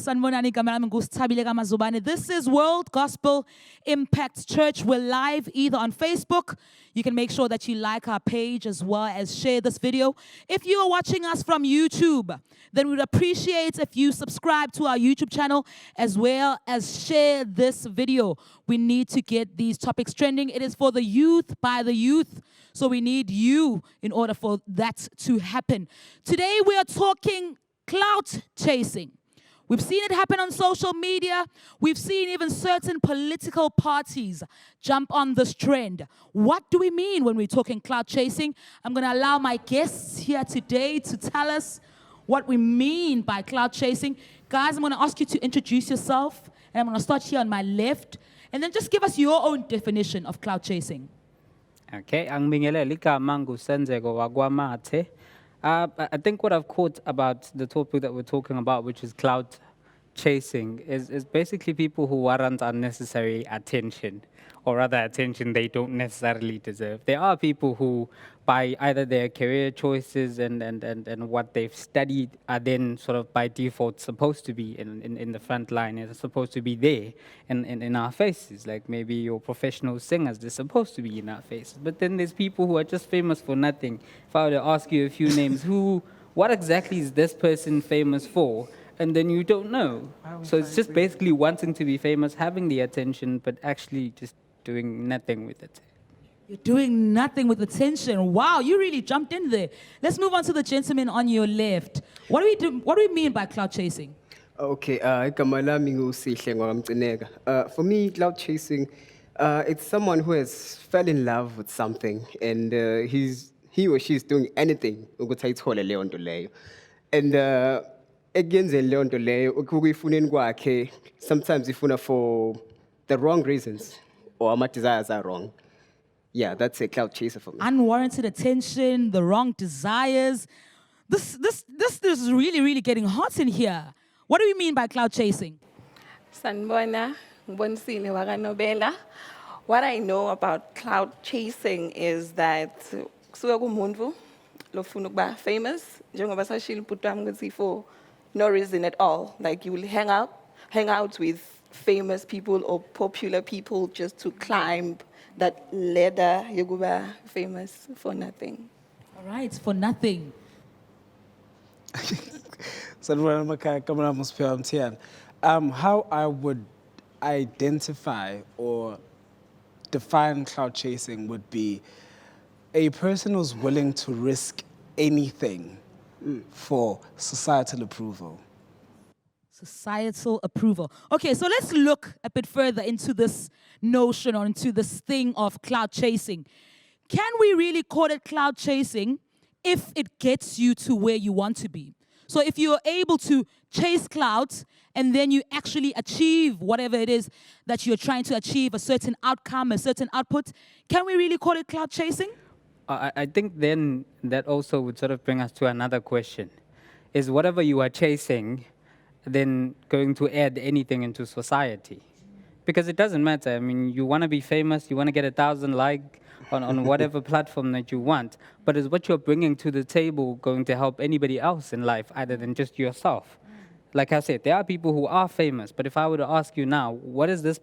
Sanibonani, igama lami nguSthabile Mazubane. This is World Gospel Impact Church. We're live either on Facebook. You can make sure that you like our page as well as share this video. If you are watching us from YouTube, then we'd appreciate if you subscribe to our YouTube channel as well as share this video. We need to get these topics trending. It is for the youth, by the youth. So we need you in order for that to happen. Today we are talking clout chasing. We've seen it happen on social media. We've seen even certain political parties jump on this trend. What do we mean when we're talking clout chasing? I'm going to allow my guests here today to tell us what we mean by clout chasing. Guys, I'm going to ask you to introduce yourself. And I'm going to start here on my left. And then just give us your own definition of clout chasing. Okay, ang bingelele igama ngusenzeko wakwamathe. I think what I've caught about the topic that we're talking about, which is clout chasing, is basically people who warrant unnecessary attention, or rather attention they don't necessarily deserve. There are people who, by either their career choices and what they've studied, are then sort of by default supposed to be in the front line, and supposed to be there in our faces. Like maybe your professional singers, they're supposed to be in our faces. But then there's people who are just famous for nothing. If I were to ask you a few names, what exactly is this person famous for? And then you don't know. So it's just basically wanting to be famous, having the attention, but actually just doing nothing with it. You're doing nothing with attention. Wow, you really jumped in there. Let's move on to the gentleman on your left. What do we mean by clout chasing? Okay, igama lami nguSihle ngwamgcineka. For me, clout chasing, it's someone who has fell in love with something and he or she is doing anything ukuthi ayithole leyo nto leyo. And ekuyenzeni leyo nto leyo ukuyifuneni kwakhe, sometimes ifuna for the wrong reasons or ama desires are wrong. Yeah, that's a clout chaser for me. Unwarranted attention, the wrong desires. This is really, really getting hot in here. What do we mean by clout chasing? Sanibona, Ngbonisile wakanobela. What I know about clout chasing is that kusuka kumuntu lofuna ukuba famous, njengoba sashilo ubhuti wami ukuthi for no reason at all. Like you will hang out with famous people or popular people just to climb that ladder yokuba famous for nothing. All right, for nothing. How I would identify or define clout chasing would be a person who's willing to risk anything for societal approval. Societal approval. Okay, so let's look a bit further into this notion or into this thing of clout chasing. Can we really call it clout chasing if it gets you to where you want to be? So if you're able to chase clout and then you actually achieve whatever it is that you're trying to achieve, a certain outcome, a certain output, can we really call it clout chasing? I think then that also would sort of bring us to another question. Is whatever you are chasing then going to add anything into society? Because it doesn't matter. I mean, you want to be famous, you want to get 1,000 likes on whatever platform that you want, but is what you're bringing to the table going to help anybody else in life other than just yourself? Like I said, there are people who are famous, but if I were to ask you now, what is this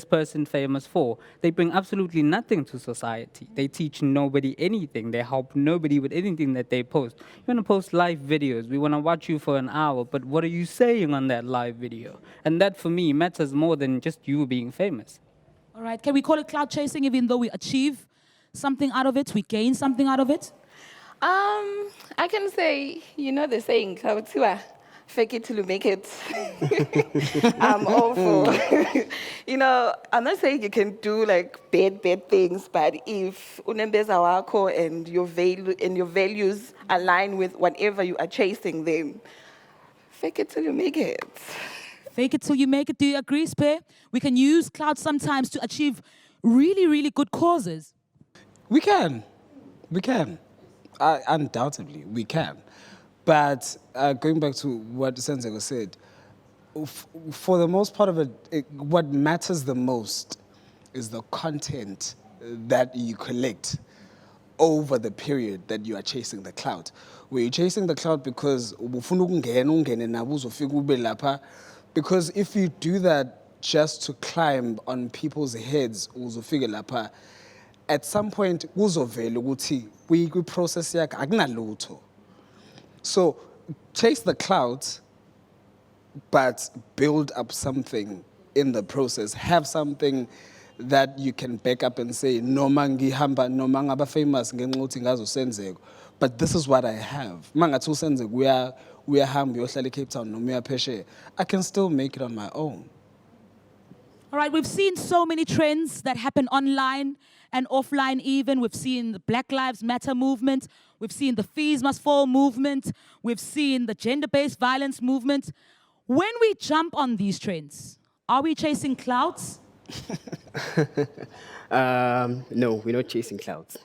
person famous for? They bring absolutely nothing to society. They teach nobody anything. They help nobody with anything that they post. You want to post live videos. We want to watch you for an hour, but what are you saying on that live video? And that, for me, matters more than just you being famous. All right, can we call it clout chasing even though we achieve something out of it, we gain something out of it? I can say, you know the saying, fake it till you make it. I'm awful. You know, I'm not saying you can do like bad things, but if unembeza wako and your values align with whatever you are chasing, then fake it till you make it. Fake it till you make it. Do you agree, Spe? We can use clout sometimes to achieve really, really good causes. We can. Undoubtedly, we can. But going back to what Senzeko said, for the most part of it, what matters the most is the content that you collect over the period that you are chasing the clout. Were you chasing the clout because ubufuna ukungena ungene nabo uzofika ube lapha? Because if you do that just to climb on people's heads uzofika lapha, at some point kuzovela ukuthi kwi-process yakhe akunalutho. So chase the clout, but build up something in the process. Have something that you can back up and say, noma ngihamba, noma ngaba famous ngenxa ukuthi ngazosenzeko, but this is what I have. Mangathi usenzeko uyahamba uyohlala eCape Town noma uyaphesheya, I can still make it on my own. All right, we've seen so many trends that happen online and offline even. We've seen the Black Lives Matter movement. We've seen the Fees Must Fall movement. We've seen the gender-based violence movement. When we jump on these trends, are we chasing clouds? No, we're not chasing clouds.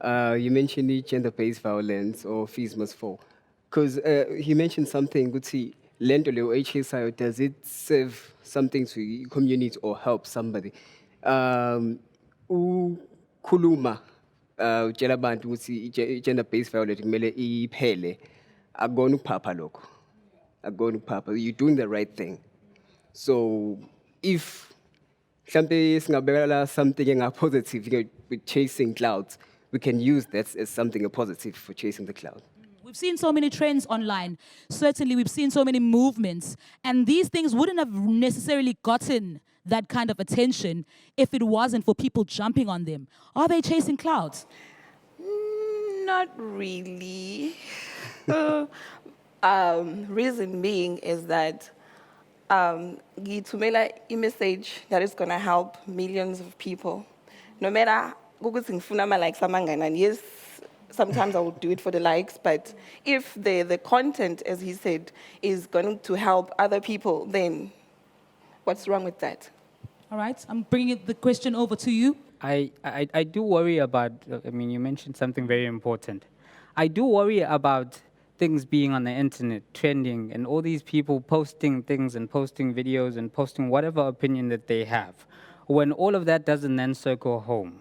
You mentioned the gender-based violence or fees must fall. Because he mentioned something, Guti, lento leo HSI, does it serve something to the community or help somebody? Kuluma, utshela abantu ukuthi gender-based violence kumele iphele, akukona ukuphapha lokho. Akukona ukuphapha. You're doing the right thing. So if mhlampe singabekela something positive, with chasing clouds, we can use that as something positive for chasing the cloud. We've seen so many trends online. Certainly, we've seen so many movements. And these things wouldn't have necessarily gotten that kind of attention if it wasn't for people jumping on them. Are they chasing clouds? Not really. Reason being is that ngithumela message that is going to help millions of people. No matter ukuthi ngifuna ama-likes amanganani, yes, sometimes I will do it for the likes, but if the content, as he said, is going to help other people, then what's wrong with that? All right, I'm bringing the question over to you. I do worry about, I mean, you mentioned something very important. I do worry about things being on the internet, trending, and all these people posting things and posting videos and posting whatever opinion that they have. When all of that doesn't then circle home.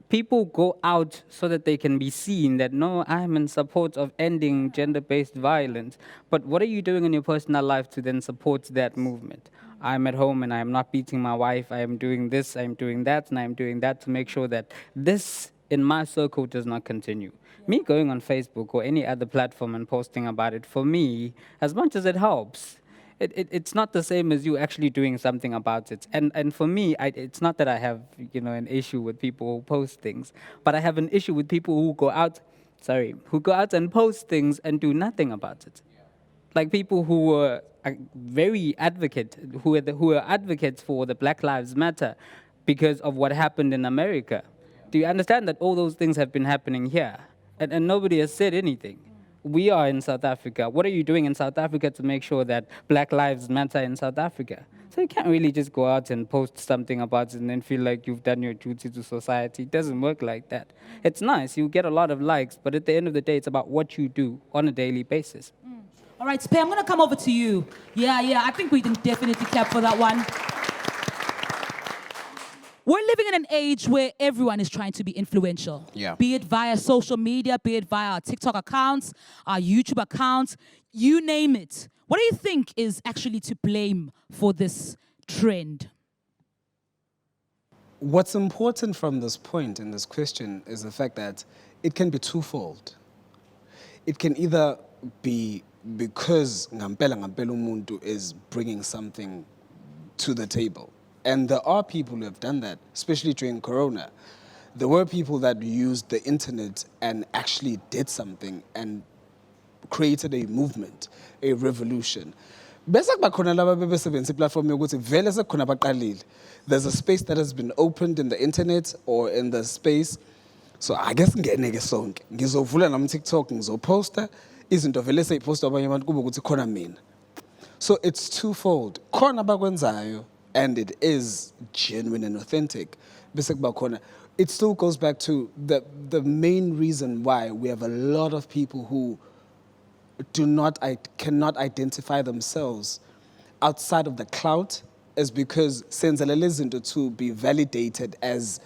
People go out so that they can be seen that, no, I'm in support of ending gender-based violence. But what are you doing in your personal life to then support that movement? I'm at home and I'm not beating my wife. I am doing this, I'm doing that, and I'm doing that to make sure that this in my circle does not continue. Me going on Facebook or any other platform and posting about it, for me, as much as it helps, it's not the same as you actually doing something about it. And for me, it's not that I have an issue with people who post things, but I have an issue with people who go out and post things and do nothing about it. Like people who are very advocate, who are advocates for the Black Lives Matter because of what happened in America. Do you understand that all those things have been happening here? And nobody has said anything. We are in South Africa. What are you doing in South Africa to make sure that Black lives matter in South Africa? So you can't really just go out and post something about it and then feel like you've done your duty to society. It doesn't work like that. It's nice, you get a lot of likes, but at the end of the day, it's about what you do on a daily basis. All right, Spey, I'm going to come over to you. Yeah, I think we can definitely clap for that one. We're living in an age where everyone is trying to be influential. Yeah. Be it via social media, be it via our TikTok accounts, our YouTube accounts, you name it. What do you think is actually to blame for this trend? What's important from this point in this question is the fact that it can be twofold. It can either be because ngampela umuntu is bringing something to the table. And there are people who have done that, especially during Corona. There were people that used the internet and actually did something and created a movement, a revolution. Bese kubakhona laba bebesebenzisa iplatform yokuthi vele sekukhona abaqalile. There's a space that has been opened in the internet or in the space. So I guess ngene ke sonke. Ngizovula nami TikTok ngizoposta izinto vele seyiposta abanye abantu kube ukuthi khona mina. So it's twofold. Khona abakwenzayo and it is genuine and authentic. Bese kuba khona. It still goes back to the main reason why we have a lot of people who cannot identify themselves outside of the clout is because senzelele izinto to be validated as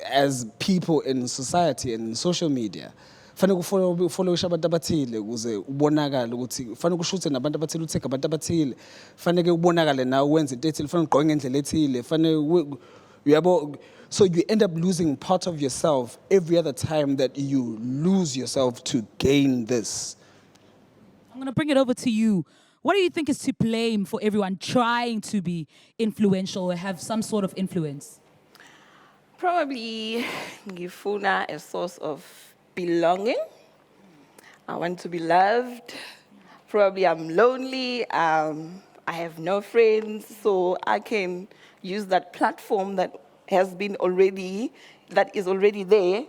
as people in society and in social media, fanele follow abantu abathile ukuze ubonakale ukuthi fanele ushuthe nabantu abathile utheke abantu abathile fanele ubonakale nawe wenze into ethile fanele ugqoke ngendlela ethile fanele uyabo. So you end up losing part of yourself every other time that you lose yourself to gain this. I'm going to bring it over to you. What do you think is to blame for everyone trying to be influential or have some sort of influence? Probably ngifuna a source of belonging. I want to be loved. Probably I'm lonely. I have no friends, so I can use that platform that is already there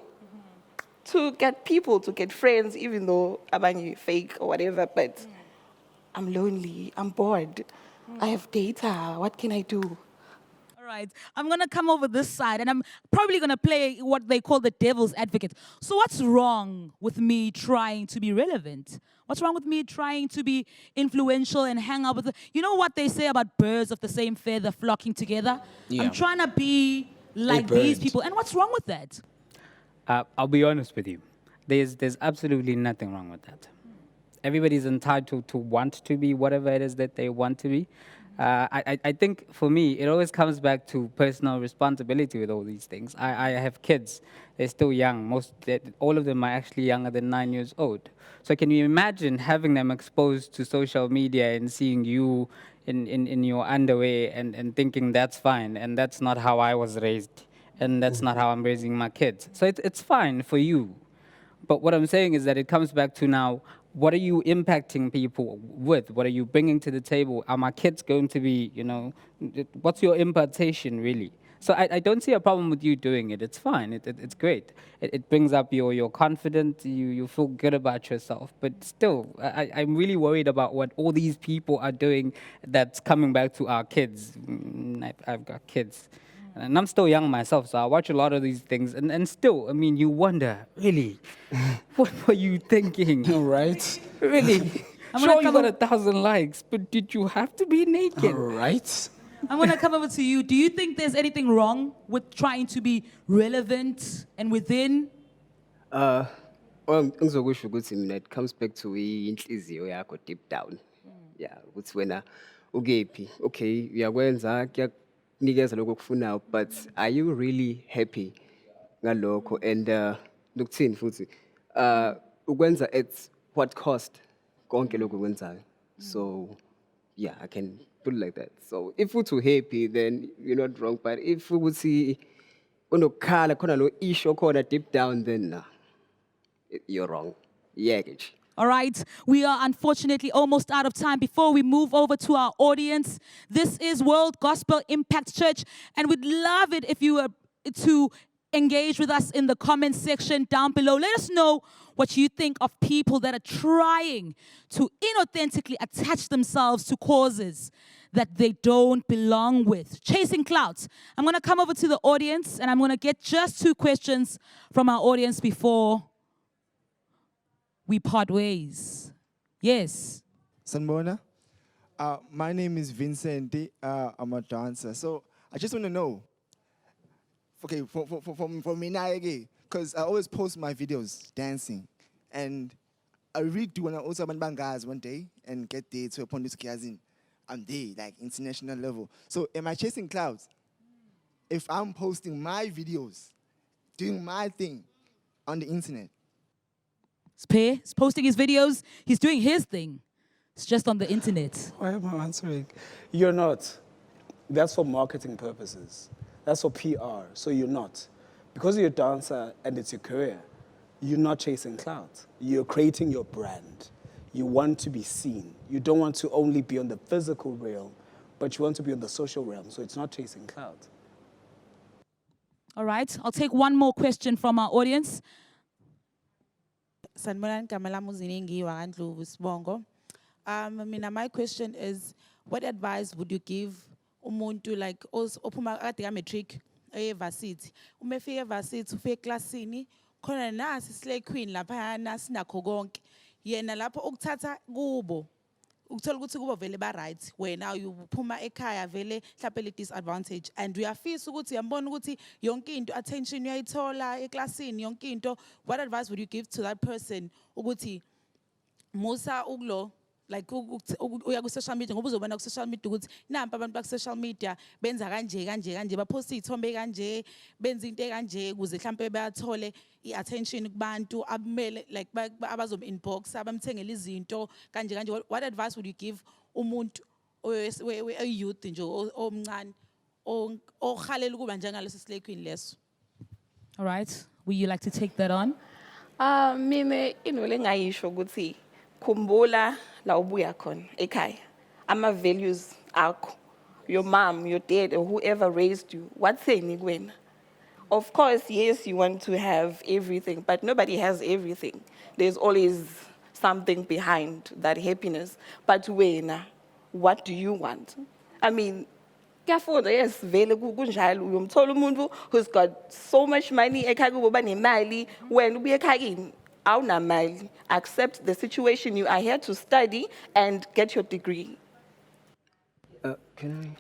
to get people, to get friends, even though I'm fake or whatever, but I'm lonely, I'm bored. I have data, what can I do? All right, I'm going to come over this side and I'm probably going to play what they call the devil's advocate. So what's wrong with me trying to be relevant? What's wrong with me trying to be influential and hang out with you know what they say about birds of the same feather flocking together? Yeah. I'm trying to be like these people. And what's wrong with that? I'll be honest with you. There's absolutely nothing wrong with that. Everybody's entitled to want to be whatever it is that they want to be. I think for me, it always comes back to personal responsibility with all these things. I have kids. They're still young. All of them are actually younger than 9 years old. So can you imagine having them exposed to social media and seeing you in your underwear and thinking that's fine and that's not how I was raised and that's not how I'm raising my kids. So it's fine for you. But what I'm saying is that it comes back to now, what are you impacting people with? What are you bringing to the table? Are my kids going to be, what's your impartation really? So I don't see a problem with you doing it. It's fine. It's great. It brings up your confidence. You feel good about yourself. But still, I'm really worried about what all these people are doing that's coming back to our kids. I've got kids. And I'm still young myself, so I watch a lot of these things. And still, I mean, you wonder, really, what were you thinking? Right? Really? Sure, you got 1,000 likes, but did you have to be naked? Right? I'm going to come over to you. Do you think there's anything wrong with trying to be relevant and within? Ngizokusho ukuthi mina it comes back to inhliziyo yakho deep down. Yeah, ukuthi wena ukephi. Okay, uyakwenza kuyakunikeza lokho okufunayo, but are you really happy ngalokho? And lokuthini futhi ukwenza at what cost konke lokho ukwenzayo. So yeah, I can put it like that. So if you're too happy, then you're not wrong. But if you would see unokhala khona lo issue khona deep down, then nah, you're wrong. Yeah, All right, we are unfortunately almost out of time. Before we move over to our audience, this is World Gospel Impact Church, and we'd love it if you were to engage with us in the comment section down below. Let us know what you think of people that are trying to inauthentically attach themselves to causes that they don't belong with. Chasing clout. I'm going to come over to the audience, and I'm going to get just 2 questions from our audience before we part ways. Yes. Sanbona, my name is Vincent. I'm a dancer. So I just want to know, okay, for me now, because I always post my videos dancing. And I really do want to also have guys one day and get there to a point I'm there, like international level. So am I chasing clouds? If I'm posting my videos, doing my thing on the internet? He's posting his videos. He's doing his thing. It's just on the internet. Why am I answering? You're not. That's for marketing purposes. That's for PR. So you're not. Because you're a dancer and it's your career, you're not chasing clout. You're creating your brand. You want to be seen. You don't want to only be on the physical realm, but you want to be on the social realm. So it's not chasing clout. All right, I'll take one more question from our audience. Sanibonani, igama lami uZiningi waNdlovu Sibongo. My question is, what advice would you give umuntu like ophuma kade ka-matric e-varsity? Uma efika e-varsity ufika eklasini khona nasi slay queen laphayana sinakho konke. Yena lapho ukuthatha kubo ukuthola ukuthi kuba vele ba right wena uphuma ekhaya vele mhlawumbe le disadvantage and uyafisa ukuthi uyambona ukuthi yonke into attention uyayithola eklasini yonke into, what advice would you give to that person ukuthi musa ukulo like uya ku social media ngoba uzobona ku social media ukuthi nampa abantu ba social media benza kanje baphosta izithombe kanje benza into kanje ukuze mhlambe bayathole iattention kubantu abumele like abazom inbox abamthengela izinto kanje. What advice would you give umuntu a youth nje omncane okhalela ukuba njengaleso silekhwini leso? All right. Would you like to take that on? Mina into lengayisho ukuthi khumbula la ubuya khona ekhaya. Ama values akho. Your mom, your dad, or whoever raised you. What's saying kuwena? Of course, yes, you want to have everything, but nobody has everything. There's always something behind that happiness. But wena, what do you want? I mean, kuyafunda yes vele kunjalo uyomthola umuntu who's got so much money ekhaya kubo banemali wena ubuye ekhaya awunamali. Accept the situation. You are here to study and get your degree. Can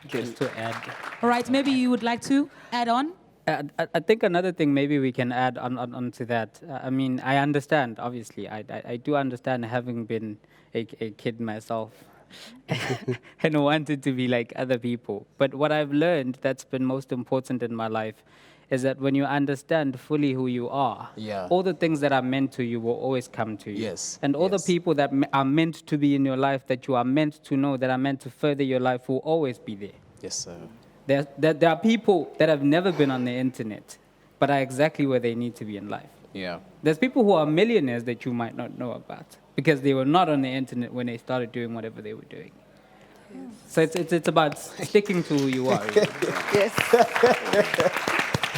Just to add. All right, maybe you would like to add on? I think another thing maybe we can add on to that. I mean, I understand, obviously. I do understand having been a kid myself and wanted to be like other people. But what I've learned that's been most important in my life is that when you understand fully who you are, Yeah. all the things that are meant to you will always come to you. Yes, And all the yes. people that are meant to be in your life, that you are meant to know, that are meant to further your life will always be there. Yes, sir. There are people that have never been on the internet, but are exactly where they need to be in life. Yeah. There's people who are millionaires that you might not know about because they were not on the internet when they started doing whatever they were doing. So it's about sticking to who you are. Really. Yes.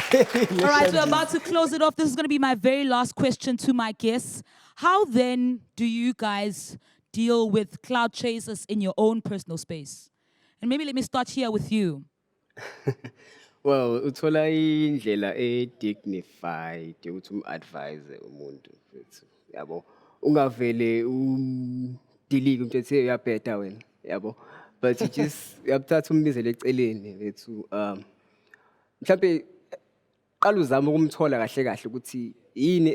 All right, we're about to close it off. This is going to be my very last question to my guests. How then do you guys deal with cloud chasers in your own personal space? And maybe let me start here with you. Well, uthola indlela dignified ukuthi advise umuntu mfethu. Yabo. Ungavele delete umuntu ethi uyabheda wena. Yabo. But you just uyabuthatha umbizele eceleni lethu mhlambe qala uzama ukumthola kahle kahle ukuthi yini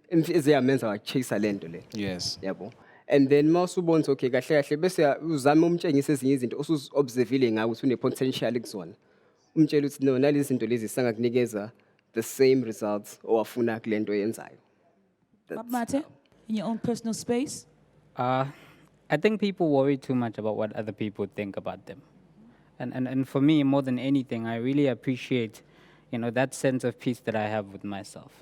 eziyamenza wachase lento le. Yes. Yabo. And then mawusubona okay kahle kahle bese uzama umtshengisa ezinye izinto osuobservile ngawo ukuthi une potential kuzona. Umtshela ukuthi no nalezi zinto lezi sangakunikeza the same results owafuna kulento yenzayo. Mate, in your own personal space? I think people worry too much about what other people think about them. And for me, more than anything, I really appreciate, that sense of peace that I have with myself.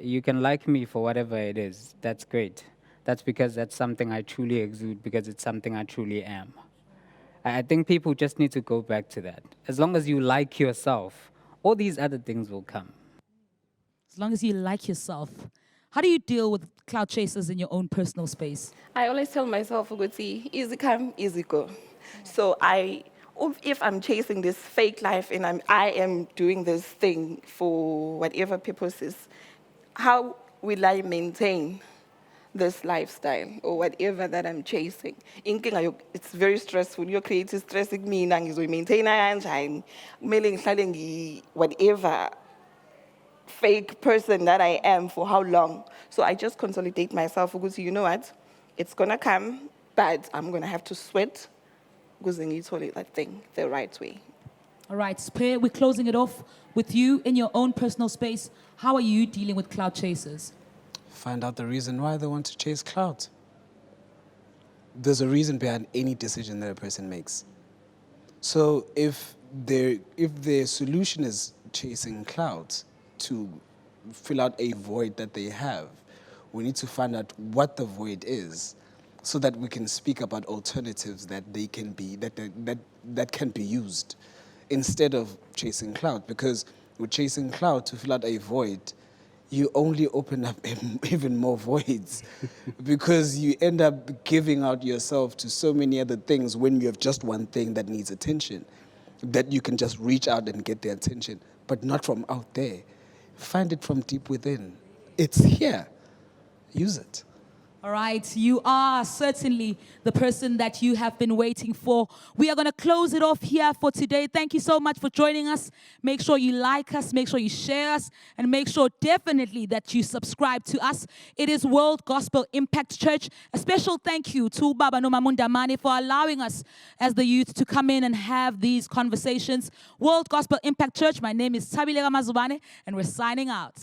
You can like me for whatever it is. That's great. That's because that's something I truly exude, because it's something I truly am. I think people just need to go back to that. As long as you like yourself, all these other things will come. As long as you like yourself. How do you deal with cloud chasers in your own personal space? I always tell myself, Uguti, easy come, easy go. So if I'm chasing this fake life and I am doing this thing for whatever purposes, how will I maintain this lifestyle or whatever that I'm chasing? It's very stressful. You're creating stress in me, and you maintain whatever fake person that I am for how long. So I just consolidate myself because you know what? It's gonna come, but I'm gonna have to sweat because I need to hold that thing the right way. All right, Spear, we're closing it off with you in your own personal space. How are you dealing with cloud chasers? Find out the reason why they want to chase clout. There's a reason behind any decision that a person makes. So if their solution is chasing clout to fill out a void that they have, we need to find out what the void is, so that we can speak about alternatives that they can be that can be used instead of chasing clout. Because with chasing clout to fill out a void, you only open up even more voids because you end up giving out yourself to so many other things when you have just one thing that needs attention, that you can just reach out and get the attention, but not from out there. Find it from deep within. It's here. Use it. All right, you are certainly the person that you have been waiting for. We are going to close it off here for today. Thank you so much for joining us. Make sure you like us, make sure you share us, and make sure definitely that you subscribe to us. It is World Gospel Impact Church. A special thank you to Baba Nomamunda Mane for allowing us as the youth to come in and have these conversations. World Gospel Impact Church, my name is Sthabile Mazubane, and we're signing out.